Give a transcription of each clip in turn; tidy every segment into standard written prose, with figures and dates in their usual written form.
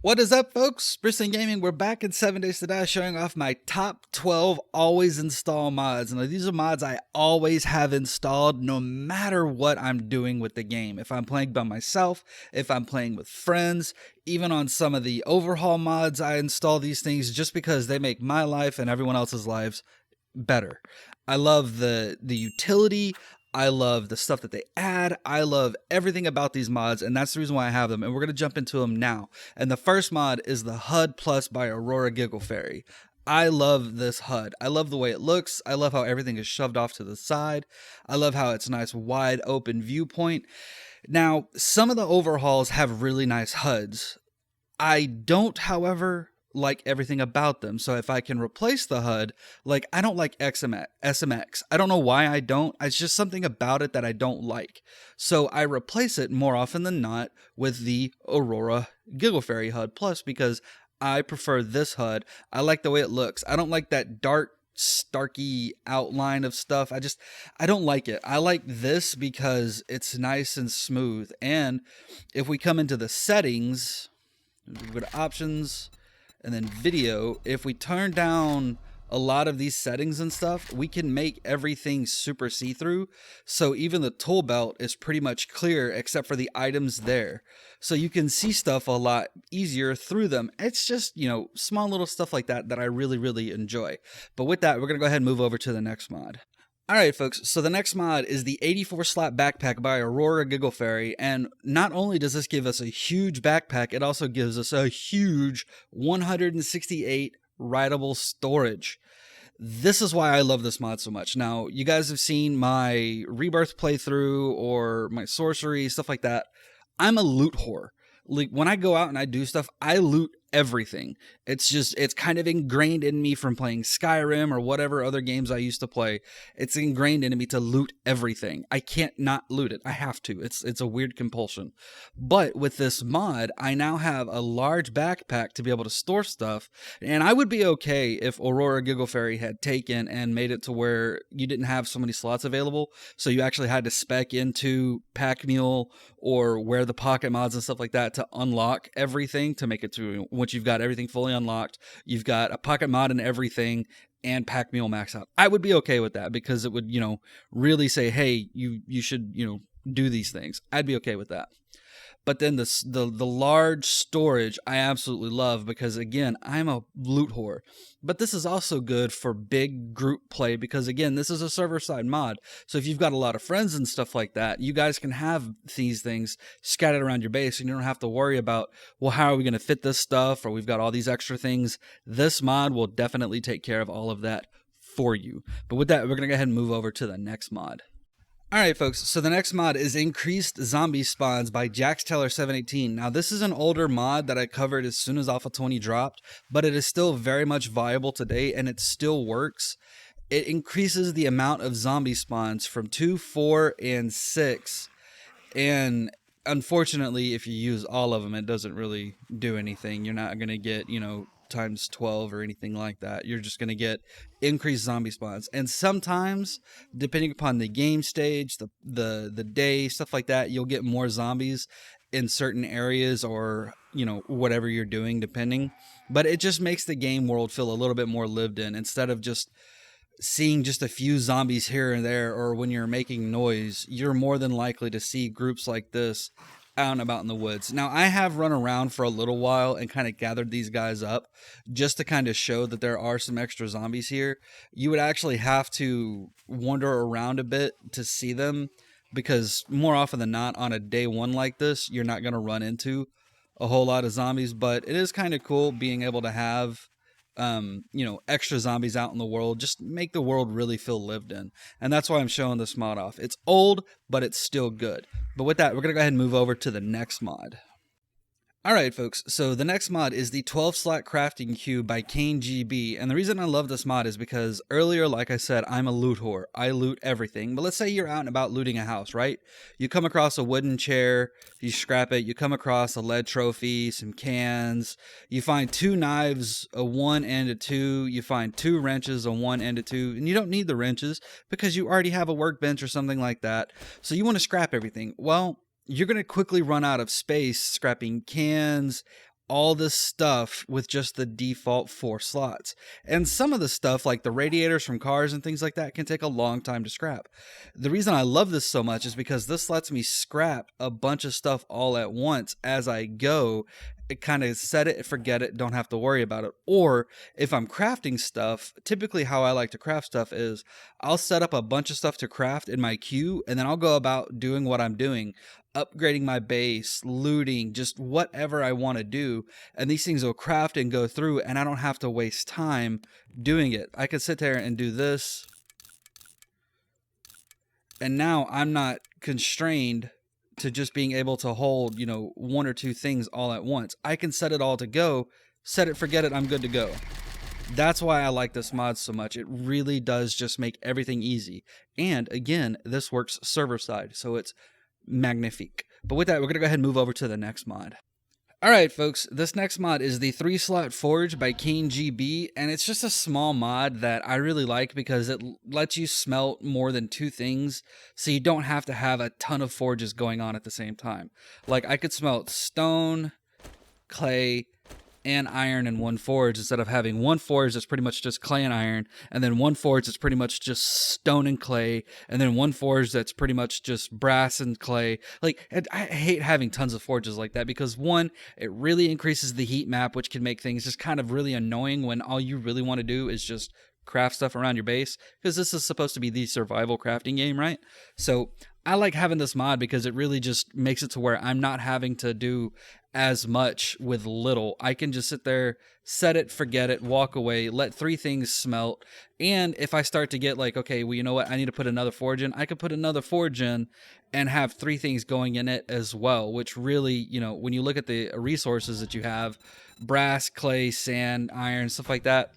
What is up, folks? Briston Gaming. We're back in 7 Days to Die showing off my top 12 always install mods. Now, these are mods I always have installed no matter what I'm doing with the game. If I'm playing by myself, if I'm playing with friends, even on some of the overhaul mods, I install these things just because they make my life and everyone else's lives better. I love the utility. I love the stuff that they add. I love everything about these mods, and that's the reason why I have them, and we're going to jump into them now. And the first mod is the HudPlus by Aurora Giggle Fairy. I love this HUD. I love the way it looks. I love how everything is shoved off to the side. I love how it's a nice wide open viewpoint. Now, some of the overhauls have really nice HUDs. I don't, however, like everything about them. So if I can replace the HUD, like I don't like SMX. I don't know why I don't. It's just something about it that I don't like. So I replace it more often than not with the Aurora Giggle Fairy HUD Plus because I prefer this HUD. I like the way it looks. I don't like that dark starky outline of stuff. I don't like it. I like this because it's nice and smooth. And if we come into the settings, we go to options, and then video, if we turn down a lot of these settings and stuff, we can make everything super see-through. So even the tool belt is pretty much clear except for the items there. So you can see stuff a lot easier through them. It's just, you know, small little stuff like that that I really, really enjoy. But with that, we're going to go ahead and move over to the next mod. Alright folks, so the next mod is the 84 slot backpack by Aurora Giggle Fairy, and not only does this give us a huge backpack, it also gives us a huge 168 writable storage. This is why I love this mod so much. Now, you guys have seen my Rebirth playthrough or my sorcery, stuff like that. I'm a loot whore. Like when I go out and I do stuff, I loot everything. It's kind of ingrained in me from playing Skyrim or whatever other games I used to play. It's ingrained in me to loot everything. I can't not loot it. I have to. It's a weird compulsion. But with this mod, I now have a large backpack to be able to store stuff. And I would be okay if Aurora Giggle Fairy had taken and made it to where you didn't have so many slots available. So you actually had to spec into Pack Mule or wear the pocket mods and stuff like that to unlock everything to make it to once you've got everything fully unlocked, you've got a pocket mod and everything and Pack Mule max out. I would be okay with that because it would, you know, really say, hey, you should, you know, do these things. I'd be okay with that. But then the large storage I absolutely love because, again, I'm a loot whore. But this is also good for big group play because, again, this is a server-side mod. So if you've got a lot of friends and stuff like that, you guys can have these things scattered around your base and you don't have to worry about, well, how are we going to fit this stuff? Or we've got all these extra things. This mod will definitely take care of all of that for you. But with that, we're going to go ahead and move over to the next mod. Alright folks, so the next mod is Increased Zombie Spawns by JaxTaylor718. Now this is an older mod that I covered as soon as A20 dropped, but it is still very much viable today and it still works. It increases the amount of zombie spawns from 2, 4, and 6, and unfortunately if you use all of them it doesn't really do anything. You're not going to get, you know, times 12 or anything like that. You're just going to get increased zombie spawns, and sometimes depending upon the game stage, the day, stuff like that, you'll get more zombies in certain areas or, you know, whatever you're doing depending. But it just makes the game world feel a little bit more lived in instead of just seeing just a few zombies here and there, or when you're making noise, you're more than likely to see groups like this out and about in the woods. Now, I have run around for a little while and kind of gathered these guys up just to kind of show that there are some extra zombies here. You would actually have to wander around a bit to see them because more often than not on a day one like this, you're not going to run into a whole lot of zombies, but it is kind of cool being able to have you know, extra zombies out in the world. Just make the world really feel lived in. And that's why I'm showing this mod off. It's old, but it's still good. But with that, we're going to go ahead and move over to the next mod. Alright folks, so the next mod is the 12 slot crafting cube by Kane GB, and the reason I love this mod is because earlier, like I said, I'm a loot whore. I loot everything, but let's say you're out and about looting a house, right? You come across a wooden chair, you scrap it, you come across a lead trophy, some cans, you find 2 knives, a 1 and a 2, you find 2 wrenches, a 1 and a 2, and you don't need the wrenches because you already have a workbench or something like that, so you want to scrap everything. Well, you're going to quickly run out of space scrapping cans, all this stuff with just the default 4 slots. And some of the stuff, like the radiators from cars and things like that, can take a long time to scrap. The reason I love this so much is because this lets me scrap a bunch of stuff all at once as I go. It kind of set it, forget it, don't have to worry about it. Or if I'm crafting stuff, typically how I like to craft stuff is I'll set up a bunch of stuff to craft in my queue, and then I'll go about doing what I'm doing, upgrading my base, looting, just whatever I want to do. And these things will craft and go through, and I don't have to waste time doing it. I could sit there and do this, and now I'm not constrained to just being able to hold, 1 or 2 things all at once. I can set it all to go, set it, forget it, I'm good to go. That's why I like this mod so much. It really does just make everything easy. And again, this works server side, so it's magnifique. But with that, we're going to go ahead and move over to the next mod. Alright folks, this next mod is the 3-slot forge by King GB, and it's just a small mod that I really like because it lets you smelt more than 2 things, so you don't have to have a ton of forges going on at the same time. Like, I could smelt stone, clay, and iron in one forge instead of having one forge that's pretty much just clay and iron, and then one forge that's pretty much just stone and clay, and then one forge that's pretty much just brass and clay. Like, I hate having tons of forges like that because, one, it really increases the heat map, which can make things just kind of really annoying when all you really want to do is just craft stuff around your base, because this is supposed to be the survival crafting game, right? So I like having this mod because it really just makes it to where I'm not having to do as much with little. I can just sit there, set it, forget it, walk away, let 3 things smelt. And if I start to get like, okay, well, you know what, I need to put another forge in, I could put another forge in and have 3 things going in it as well, which really, when you look at the resources that you have, brass, clay, sand, iron, stuff like that,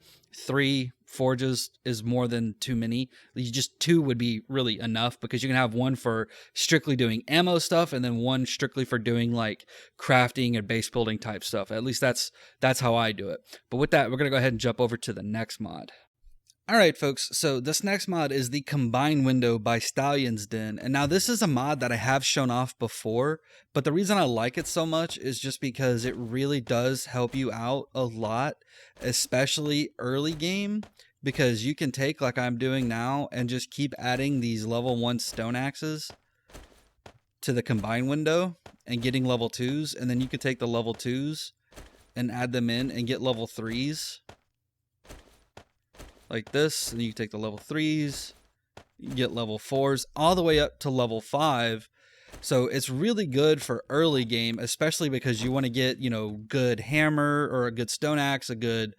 3 forges is more than too many. Just 2 would be really enough, because you can have one for strictly doing ammo stuff and then one strictly for doing like crafting and base building type stuff. At least that's how I do it. But with that, we're going to go ahead and jump over to the next mod. Alright folks, so this next mod is the Combine Window by Stallion's Den, and now this is a mod that I have shown off before, but the reason I like it so much is just because it really does help you out a lot, especially early game, because you can take, like I'm doing now, and just keep adding these level 1 stone axes to the Combine Window and getting level 2s, and then you could take the level 2s and add them in and get level 3s. Like this, and you can take the level 3s, you get level 4s, all the way up to level 5. So it's really good for early game, especially because you want to get, good hammer or a good stone axe, a good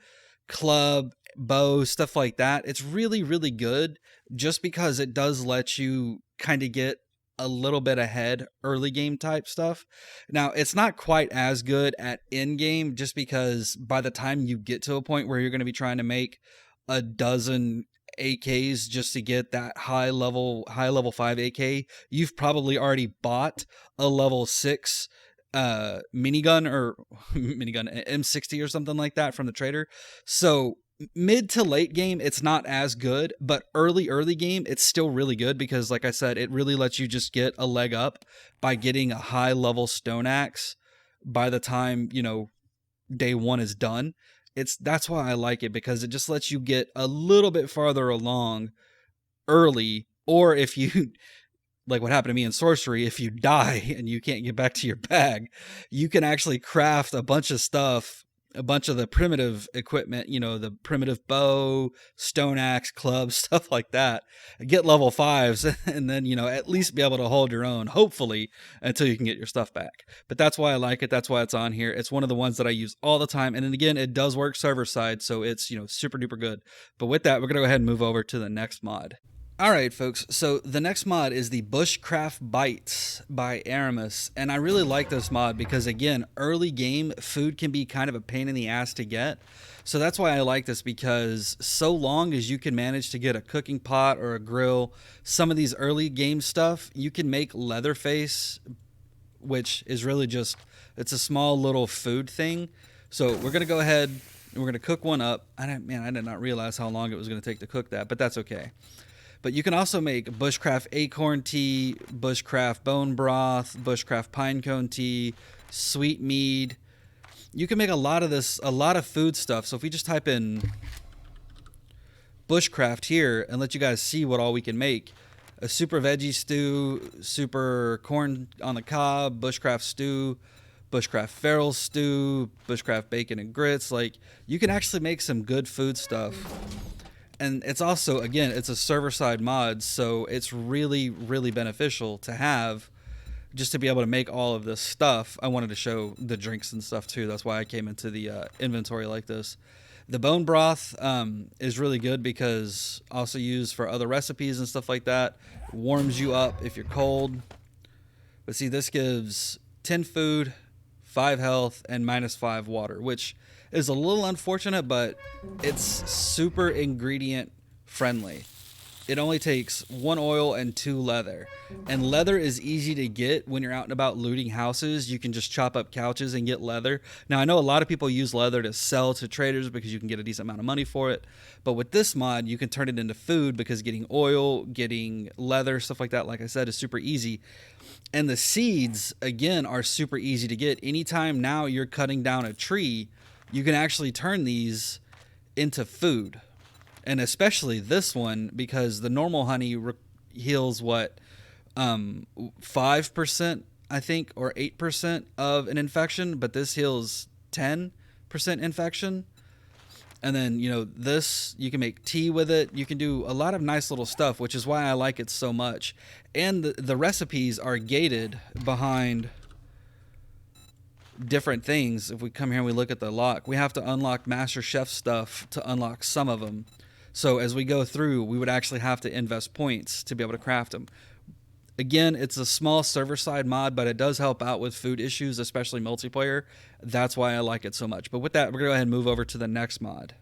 club, bow, stuff like that. It's really, really good just because it does let you kind of get a little bit ahead early game type stuff. Now, it's not quite as good at end game, just because by the time you get to a point where you're going to be trying to make a dozen AKs just to get that high level 5 AK, you've probably already bought a level 6 minigun or M60 or something like that from the trader. So mid to late game, it's not as good, but early game, it's still really good because, like I said, it really lets you just get a leg up by getting a high level stone axe by the time, day 1 is done. That's why I like it, because it just lets you get a little bit farther along early. Or if you, like what happened to me in sorcery, if you die and you can't get back to your bag, you can actually craft a bunch of stuff, a bunch of the primitive equipment, the primitive bow, stone axe, club, stuff like that, get level 5s, and then, at least be able to hold your own, hopefully, until you can get your stuff back. But that's why I like it. That's why it's on here. It's one of the ones that I use all the time. And then again, it does work server side, so it's, super duper good. But with that, we're going to go ahead and move over to the next mod. Alright folks, so the next mod is the Bushcraft Bites by Aramis, and I really like this mod because, again, early game food can be kind of a pain in the ass to get. So that's why I like this, because so long as you can manage to get a cooking pot or a grill, some of these early game stuff, you can make Leatherface, which is really just, it's a small little food thing. So we're going to go ahead and we're going to cook one up. I did not realize how long it was going to take to cook that, but that's okay. But you can also make Bushcraft Acorn Tea, Bushcraft Bone Broth, Bushcraft Pinecone Tea, Sweet Mead, you can make a lot of food stuff. So if we just type in Bushcraft here and let you guys see what all we can make. A super veggie stew, super corn on the cob, bushcraft stew, bushcraft farrell stew, bushcraft bacon and grits. Like, you can actually make some good food stuff. And it's also, again, it's a server-side mod, so it's really, really beneficial to have just to be able to make all of this stuff. I wanted to show the drinks and stuff too. That's why I came into the inventory like this. The bone broth is really good because also used for other recipes and stuff like that. It warms you up if you're cold. But see, this gives 10 food, 5 health, and -5 water, which is a little unfortunate, but it's super ingredient friendly. It only takes 1 oil and 2 leather. And leather is easy to get when you're out and about looting houses. You can just chop up couches and get leather. Now, I know a lot of people use leather to sell to traders because you can get a decent amount of money for it. But with this mod, you can turn it into food because getting oil, getting leather, stuff like that, like I said, is super easy. And the seeds, again, are super easy to get. Anytime now you're cutting down a tree, you can actually turn these into food. And especially this one, because the normal honey heals what, 5%, I think, or 8% of an infection, but this heals 10% infection. And then, you know, this, you can make tea with it. You can do a lot of nice little stuff, which is why I like it so much. And the recipes are gated behind different things. If we come here and we look at the lock, we have to unlock Master Chef stuff to unlock some of them. So as we go through, we would actually have to invest points to be able to craft them. Again, it's a small server-side mod, but it does help out with food issues, especially multiplayer. That's why I like it so much. But with that, we're going to go ahead and move over to the next mod.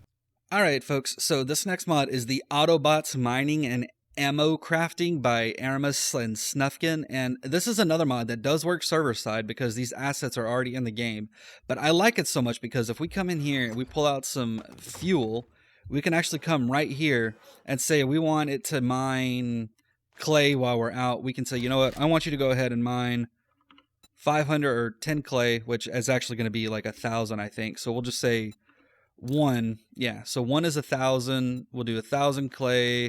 All right, folks. So this next mod is the AutoBots Mining and Ammo Crafting by Aramis and Snufkin. And this is another mod that does work server-side because these assets are already in the game. But I like it so much because if we come in here and we pull out some fuel, we can actually come right here and say we want it to mine clay while we're out. We can say, you know what, I want you to go ahead and mine 500 or 10 clay, which is actually going to be like 1,000, I think. So we'll just say 1. Yeah, so 1 is 1,000. We'll do 1,000 clay,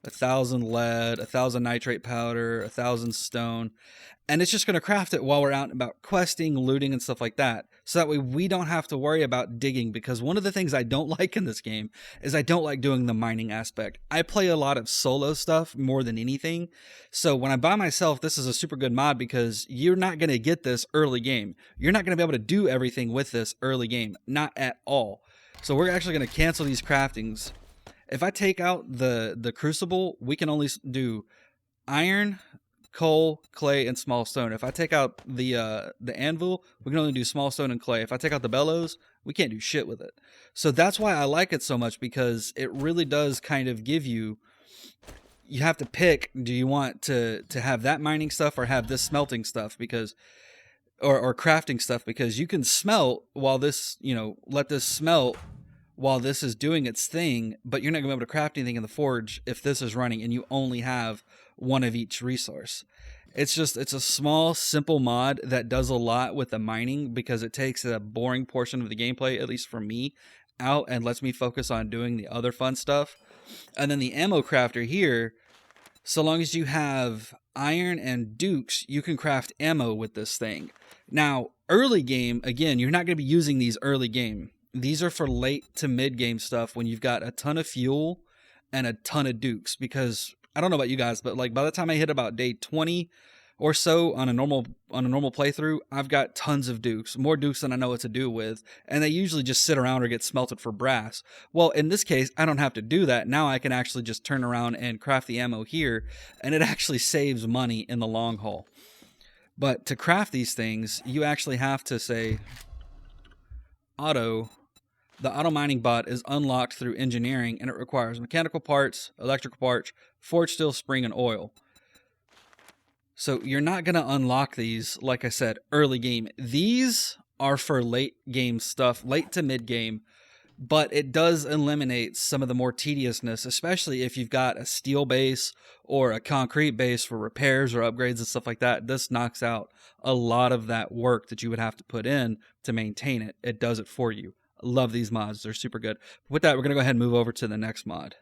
1,000 lead, 1,000 nitrate powder, 1,000 stone. And it's just going to craft it while we're out and about questing, looting, and stuff like that. So that way we don't have to worry about digging, because one of the things I don't like in this game is I don't like doing the mining aspect. I play a lot of solo stuff more than anything. So when I'm by myself, this is a super good mod because you're not going to get this early game. You're not going to be able to do everything with this early game. Not at all. So we're actually going to cancel these craftings. If I take out the crucible, we can only do iron, coal, clay, and small stone. If I take out the anvil, we can only do small stone and clay. If I take out the bellows, we can't do shit with it. So that's why I like it so much, because it really does kind of give you have to pick, do you want to have that mining stuff or have this smelting stuff, because or crafting stuff, because you can smelt while this, you know, let this smelt while this is doing its thing, but you're not going to be able to craft anything in the forge if this is running and you only have one of each resource. It's a small, simple mod that does a lot with the mining, because it takes a boring portion of the gameplay, at least for me, out and lets me focus on doing the other fun stuff. And then the ammo crafter here, so long as you have iron and dukes, you can craft ammo with this thing. Now, early game, again, you're not going to be using these early game. These are for late to mid game stuff when you've got a ton of fuel and a ton of dukes, because I don't know about you guys, but like by the time I hit about day 20 or so on a normal playthrough, I've got tons of dukes, more dukes than I know what to do with, and they usually just sit around or get smelted for brass. Well, in this case, I don't have to do that. Now I can actually just turn around and craft the ammo here, and it actually saves money in the long haul. But to craft these things, you actually have to say the auto mining bot is unlocked through engineering, and it requires mechanical parts, electrical parts, forged steel, spring, and oil. So you're not going to unlock these, like I said, early game. These are for late game stuff, late to mid game. but it does eliminate some of the more tediousness, especially if you've got a steel base or a concrete base for repairs or upgrades and stuff like that. This knocks out a lot of that work that you would have to put in to maintain it. It does it for you. I love these mods. They're super good. With that, we're going to go ahead and move over to the next mod.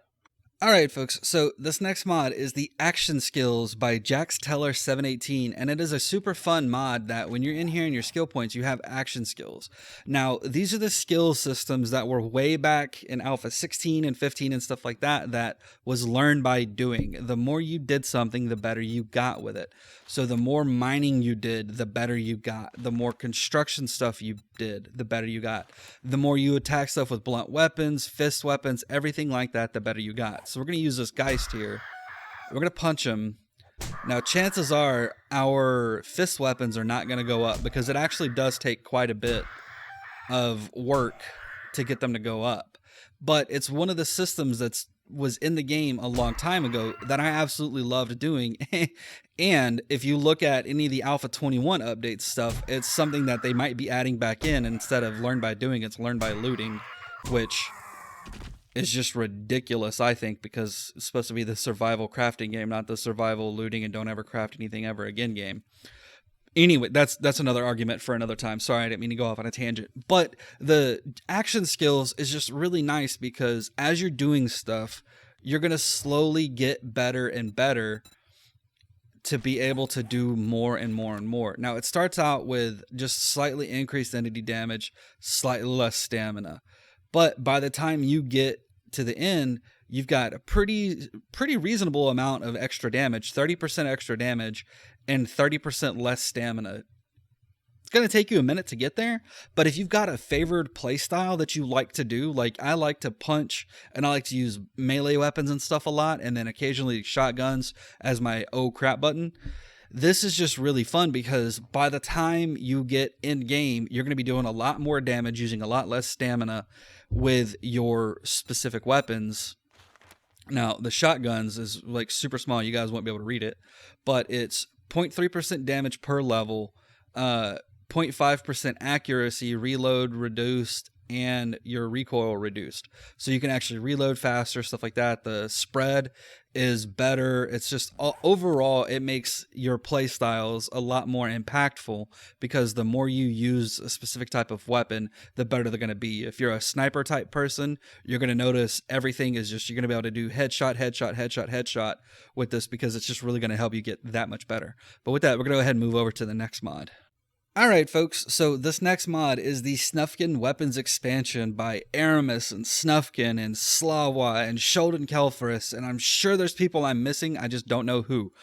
Alright folks, so this next mod is the Action Skills by JaxTeller718, and it is a super fun mod that when you're in here in your skill points, you have action skills. Now, these are the skill systems that were way back in Alpha 16 and 15 and stuff like that, that was learned by doing. The more you did something, the better you got with it. So the more mining you did, the better you got. The more construction stuff you did, the better you got. The more you attack stuff with blunt weapons, fist weapons, everything like that, the better you got. So we're going to use this Geist here. We're going to punch him. Now, chances are our fist weapons are not going to go up because it actually does take quite a bit of work to get them to go up. But it's one of the systems that's was in the game a long time ago that I absolutely loved doing. And if you look at any of the Alpha 21 update stuff, it's something that they might be adding back in. Instead of learn by doing, it's learn by looting, which is just ridiculous, I think, because it's supposed to be the survival crafting game, not the survival looting and don't ever craft anything ever again game. Anyway, that's another argument for another time. Sorry, I didn't mean to go off on a tangent. But the action skills is just really nice because as you're doing stuff, you're going to slowly get better and better to be able to do more and more and more. Now, it starts out with just slightly increased entity damage, slightly less stamina. But by the time you get to the end, you've got a pretty reasonable amount of extra damage, 30% extra damage, and 30% less stamina. It's going to take you a minute to get there, but if you've got a favored playstyle that you like to do, like I like to punch and I like to use melee weapons and stuff a lot, and then occasionally shotguns as my oh crap button, this is just really fun because by the time you get in game, you're going to be doing a lot more damage using a lot less stamina with your specific weapons. Now, the shotguns is like super small. You guys won't be able to read it, but it's 0.3% damage per level, 0.5% accuracy, reload reduced, and your recoil reduced. So you can actually reload faster, stuff like that. The spread is better. It's just overall, it makes your play styles a lot more impactful because the more you use a specific type of weapon, the better they're going to be. If you're a sniper type person, you're going to notice everything is just, you're going to be able to do headshot, headshot, headshot, headshot with this because it's just really going to help you get that much better. But with that, we're going to go ahead and move over to the next mod. Alright folks, so this next mod is the Snufkin Weapons Expansion by Aramis and Snufkin and Slawa and Sheldon Kelferis, and I'm sure there's people I'm missing, I just don't know who.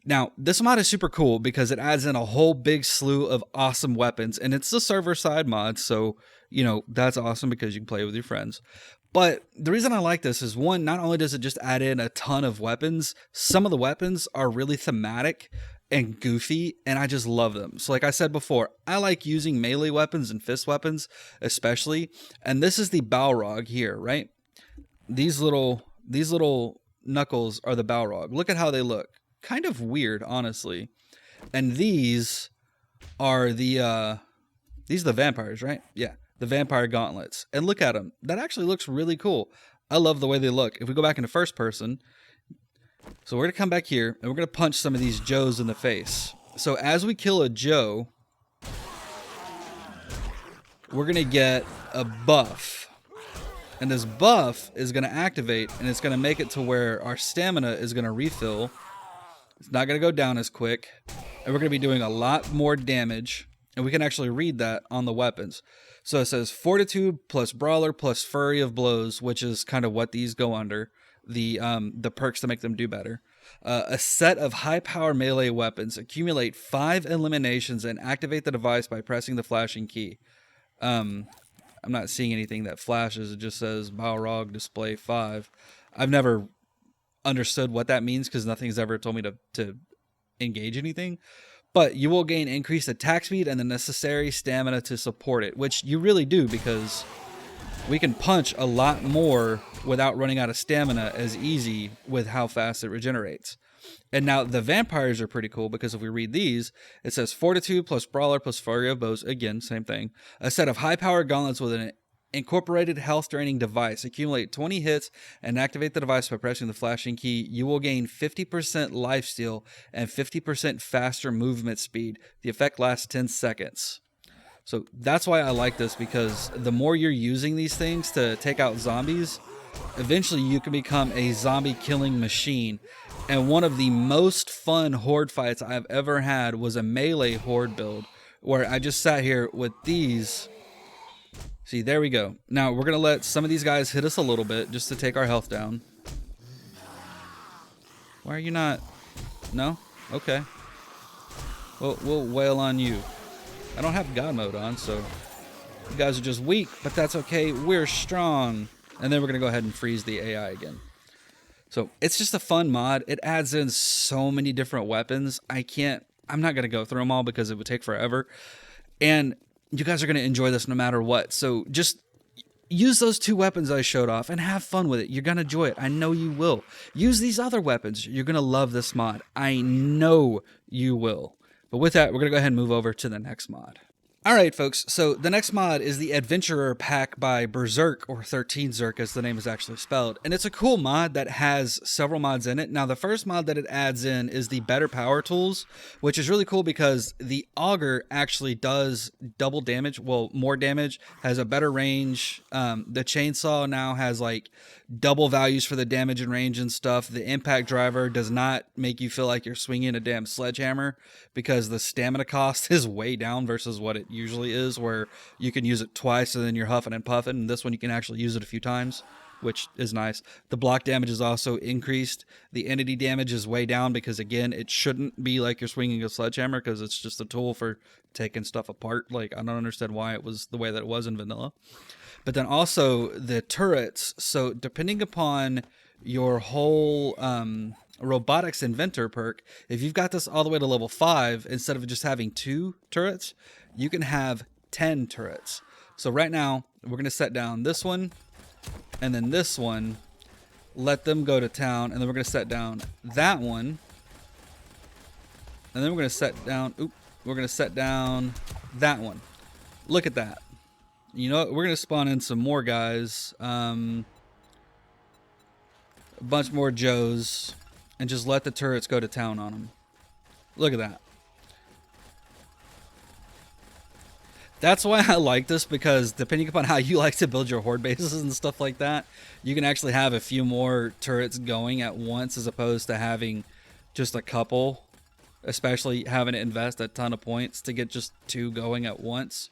Now, this mod is super cool because it adds in a whole big slew of awesome weapons, and it's the server side mod, so, you know, that's awesome because you can play with your friends. But the reason I like this is, one, not only does it just add in a ton of weapons, some of the weapons are really thematic and goofy, and I just love them. So like I said before, I like using melee weapons and fist weapons especially, and this is the Balrog here, right? These little knuckles are the Balrog. Look at how they look. Kind of weird, honestly. And these are the vampires, right? Yeah, the vampire gauntlets. And look at them. That actually looks really cool. I love the way they look. If we go back into first person, so we're going to come back here, and we're going to punch some of these Joes in the face. So as we kill a Joe, we're going to get a buff. And this buff is going to activate, and it's going to make it to where our stamina is going to refill. It's not going to go down as quick. And we're going to be doing a lot more damage. And we can actually read that on the weapons. So it says Fortitude plus Brawler plus Flurry of Blows, which is kind of what these go under. The perks to make them do better. A set of high-power melee weapons. Accumulate 5 eliminations and activate the device by pressing the flashing key. I'm not seeing anything that flashes. It just says Balrog display 5. I've never understood what that means because nothing's ever told me to engage anything. But you will gain increased attack speed and the necessary stamina to support it, which you really do because we can punch a lot more without running out of stamina as easy with how fast it regenerates. And now the vampires are pretty cool because if we read these, it says Fortitude plus Brawler plus Flurry of Blows, again, same thing. A set of high-powered gauntlets with an Incorporated health draining device. Accumulate 20 hits and activate the device by pressing the flashing key. You will gain 50% lifesteal and 50% faster movement speed. The effect lasts 10 seconds. So that's why I like this, because the more you're using these things to take out zombies, eventually you can become a zombie killing machine. And one of the most fun horde fights I've ever had was a melee horde build, where I just sat here with these. See, there we go. Now we're going to let some of these guys hit us a little bit just to take our health down. Why are you not? No? Okay. We'll wail on you. I don't have God mode on, so you guys are just weak, but that's okay. We're strong. And then we're going to go ahead and freeze the AI again. So it's just a fun mod. It adds in so many different weapons. I'm not going to go through them all because it would take forever. And you guys are going to enjoy this no matter what. So just use those 2 weapons I showed off and have fun with it. You're going to enjoy it. I know you will. Use these other weapons. You're going to love this mod. I know you will. But with that, we're going to go ahead and move over to the next mod. All right, folks, so the next mod is the Adventurer Pack by Berserk, or 13 Zerk as the name is actually spelled. And it's a cool mod that has several mods in it. Now, the first mod that it adds in is the Better Power Tools, which is really cool because the Auger actually does double damage, well, more damage, has a better range. The Chainsaw now has like double values for the damage and range and stuff. The Impact Driver does not make you feel like you're swinging a damn sledgehammer because the stamina cost is way down versus what it usually is, where you can use it twice and then you're huffing and puffing, and this one you can actually use it a few times, which is nice. The block damage is also increased. The entity damage is way down because, again, it shouldn't be like you're swinging a sledgehammer because it's just a tool for taking stuff apart. Like, I don't understand why it was the way that it was in vanilla. But then also the turrets. So depending upon your whole robotics inventor perk, if you've got this all the way to level 5, instead of just having 2 turrets, you can have 10 turrets. So right now we're going to set down this one and then this one, let them go to town, and then we're going to set down that one, and then we're going to set down that one. Look at that. You know what? We're going to spawn in some more guys, a bunch more Joes, and just let the turrets go to town on them. Look at that. That's why I like this, because depending upon how you like to build your horde bases and stuff like that, you can actually have a few more turrets going at once as opposed to having just a couple, especially having to invest a ton of points to get just 2 going at once.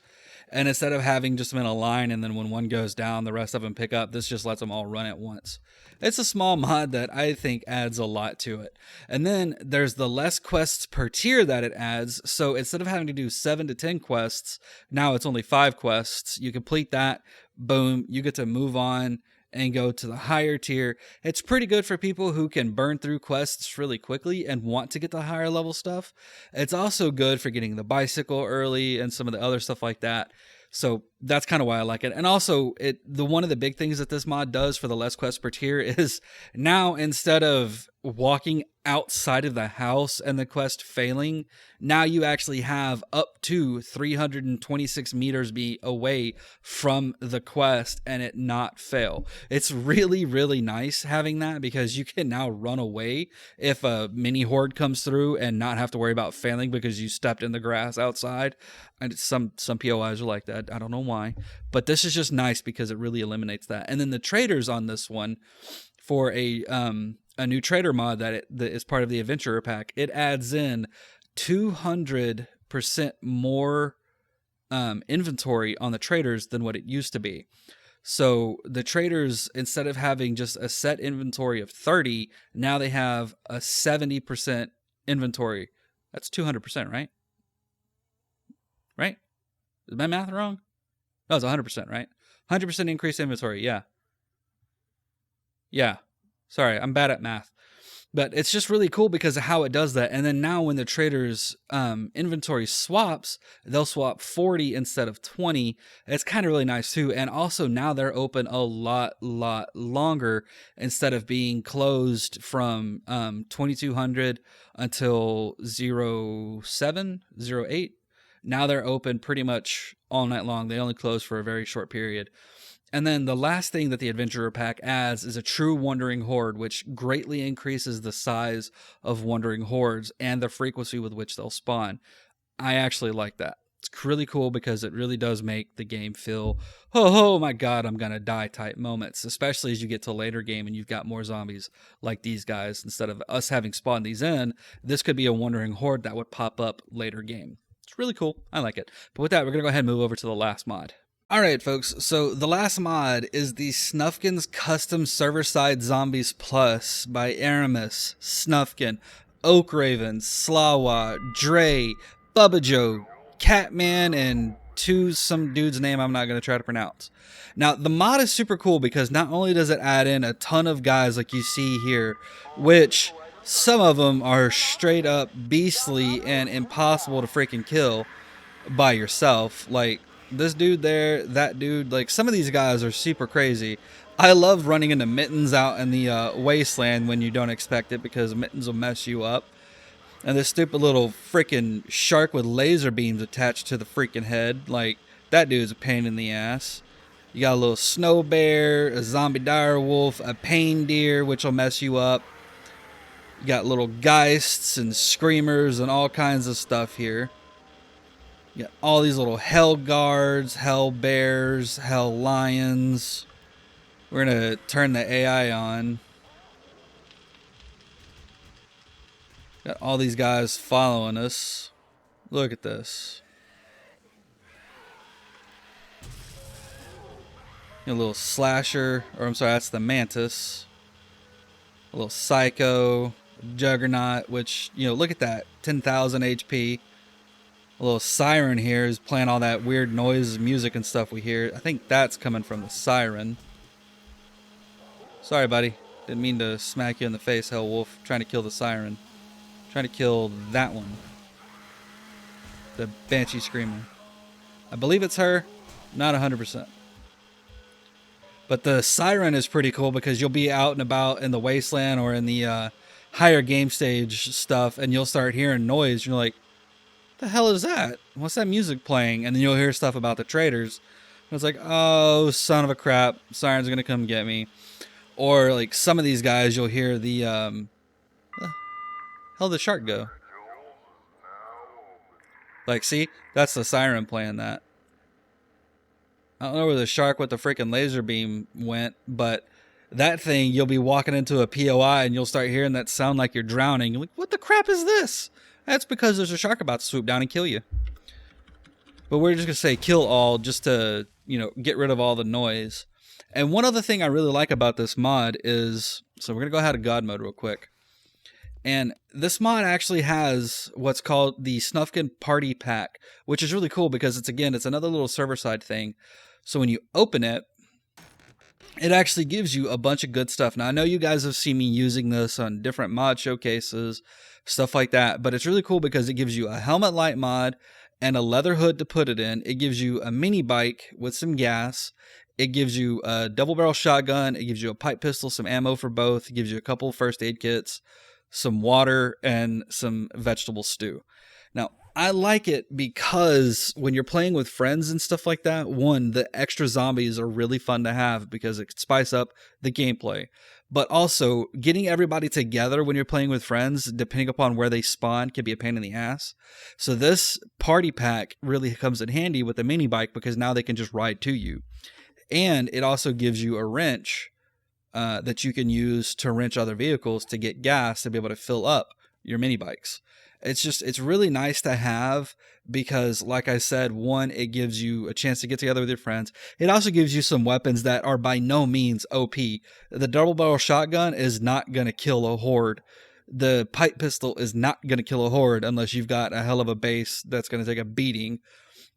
And instead of having just them in a line and then when one goes down, the rest of them pick up, this just lets them all run at once. It's a small mod that I think adds a lot to it. And then there's the less quests per tier that it adds. So instead of having to do 7 to 10 quests, now it's only 5 quests. You complete that, boom, you get to move on and go to the higher tier. It's pretty good for people who can burn through quests really quickly and want to get the higher level stuff. It's also good for getting the bicycle early and some of the other stuff like that. So that's kind of why I like it. And also, one of the big things that this mod does for the less quests per tier is now, instead of walking outside of the house and the quest failing, now you actually have up to 326 meters be away from the quest and it not fail. It's really, really nice having that, because you can now run away if a mini horde comes through and not have to worry about failing because you stepped in the grass outside. And some POIs are like that. I don't know why, but this is just nice because it really eliminates that. And then the traders on this one, for a new trader mod that is part of the Adventurer Pack, it adds in 200% more inventory on the traders than what it used to be. So the traders, instead of having just a set inventory of 30, now they have a 70% inventory. That's 200%, right? Right? Is my math wrong? No, it's 100%, right? 100% increased inventory, yeah. Yeah. Sorry, I'm bad at math. But it's just really cool because of how it does that. And then now when the trader's inventory swaps, they'll swap 40 instead of 20. It's kind of really nice too. And also now they're open a lot longer, instead of being closed from 2200 until 07, 08. Now they're open pretty much all night long. They only close for a very short period. And then the last thing that the Adventurer Pack adds is a true Wandering Horde, which greatly increases the size of Wandering Hordes and the frequency with which they'll spawn. I actually like that. It's really cool because it really does make the game feel, oh my god, I'm gonna die type moments, especially as you get to a later game and you've got more zombies like these guys. Instead of us having spawned these in, this could be a Wandering Horde that would pop up later game. It's really cool. I like it. But with that, we're gonna go ahead and move over to the last mod. Alright folks, so the last mod is the Snufkin's Custom Server-Side Zombies Plus by Aramis, Snufkin, Oak Raven, Slawa, Dre, Bubba Joe, Catman, and some dude's name I'm not going to try to pronounce. Now, the mod is super cool because not only does it add in a ton of guys like you see here, which some of them are straight up beastly and impossible to freaking kill by yourself. Like this dude there, that dude, like some of these guys are super crazy. I love running into Mittens out in the wasteland when you don't expect it because Mittens will mess you up. And this stupid little freaking shark with laser beams attached to the freaking head. Like, that dude's a pain in the ass. You got a little snow bear, a zombie dire wolf, a pain deer, which will mess you up. You got little geists and screamers and all kinds of stuff here. You got all these little hell guards, hell bears, hell lions. We're going to turn the AI on. Got all these guys following us. Look at this. A little slasher, or I'm sorry, that's the mantis. A little psycho, juggernaut, which, you know, look at that, 10,000 HP. A little siren here is playing all that weird noise, music and stuff we hear. I think that's coming from the siren. Sorry, buddy. Didn't mean to smack you in the face, Hell Wolf. Trying to kill the siren. Trying to kill that one. The Banshee Screamer. I believe it's her. Not 100%. But the siren is pretty cool because you'll be out and about in the wasteland or in the higher game stage stuff, and you'll start hearing noise. You're like, the hell is that? What's that music playing? And then you'll hear stuff about the traders. And it's like, oh, son of a crap. Siren's going to come get me. Or like some of these guys, you'll hear the, hell did the shark go? Like, see? That's the siren playing that. I don't know where the shark with the freaking laser beam went, but that thing, you'll be walking into a POI and you'll start hearing that sound like you're drowning. You're like, what the crap is this? That's because there's a shark about to swoop down and kill you. But we're just going to say kill all just to, you know, get rid of all the noise. And one other thing I really like about this mod is, so we're going to go ahead to God mode real quick. And this mod actually has what's called the Snufkin Party Pack, which is really cool because it's another little server side thing. So when you open it, it actually gives you a bunch of good stuff. Now, I know you guys have seen me using this on different mod showcases, stuff like that, but it's really cool because it gives you a helmet light mod and a leather hood to put it in. It gives you a mini bike with some gas. It gives you a double barrel shotgun. It gives you a pipe pistol, some ammo for both. It gives you a couple first aid kits, some water, and some vegetable stew. Now, I like it because when you're playing with friends and stuff like that, one, the extra zombies are really fun to have because it can spice up the gameplay. But also, getting everybody together when you're playing with friends, depending upon where they spawn, can be a pain in the ass. So this party pack really comes in handy with the mini bike because now they can just ride to you. And it also gives you a wrench that you can use to wrench other vehicles to get gas to be able to fill up your mini bikes. It's really nice to have because, like I said, one, it gives you a chance to get together with your friends. It also gives you some weapons that are by no means OP. The double barrel shotgun is not going to kill a horde. The pipe pistol is not going to kill a horde unless you've got a hell of a base that's going to take a beating.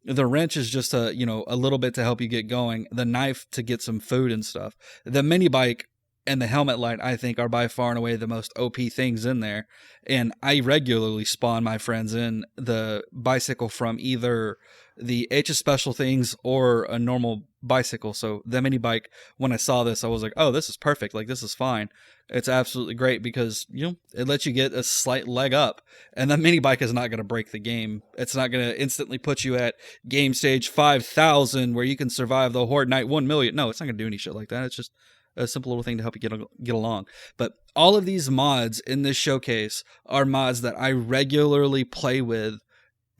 The wrench is just a little bit to help you get going. The knife to get some food and stuff. The mini bike and the helmet light, I think, are by far and away the most OP things in there. And I regularly spawn my friends in the bicycle from either the HS Special things or a normal bicycle. So the mini bike, when I saw this, I was like, oh, this is perfect. Like, this is fine. It's absolutely great because, you know, it lets you get a slight leg up. And the mini bike is not going to break the game. It's not going to instantly put you at game stage 5,000 where you can survive the Horde Night 1 million. No, it's not going to do any shit like that. It's just a simple little thing to help you get along. But all of these mods in this showcase are mods that I regularly play with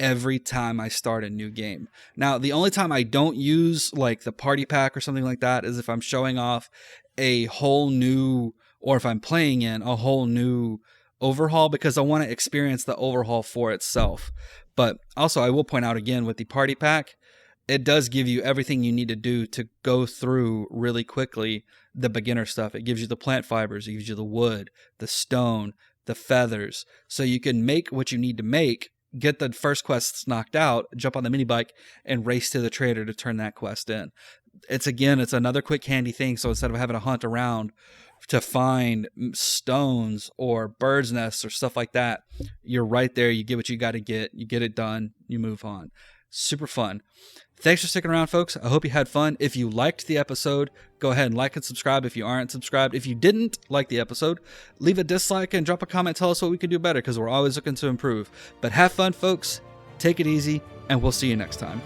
every time I start a new game. Now, the only time I don't use like the party pack or something like that is if I'm showing off a whole new, or if I'm playing in a whole new overhaul, because I want to experience the overhaul for itself. But also, I will point out again with the party pack, it does give you everything you need to do to go through really quickly the beginner stuff. It gives you the plant fibers, it gives you the wood, the stone, the feathers, so you can make what you need to make, get the first quests knocked out, jump on the mini bike, and race to the trader to turn that quest in. It's another quick handy thing. So instead of having to hunt around to find stones or birds' nests or stuff like that, you're right there. You get what you got to get. You get it done. You move on. Super fun. Thanks for sticking around, folks. I hope you had fun. If you liked the episode, go ahead and like and subscribe if you aren't subscribed. If you didn't like the episode, leave a dislike and drop a comment. Tell us what we can do better, because we're always looking to improve. But have fun, folks. Take it easy, and we'll see you next time.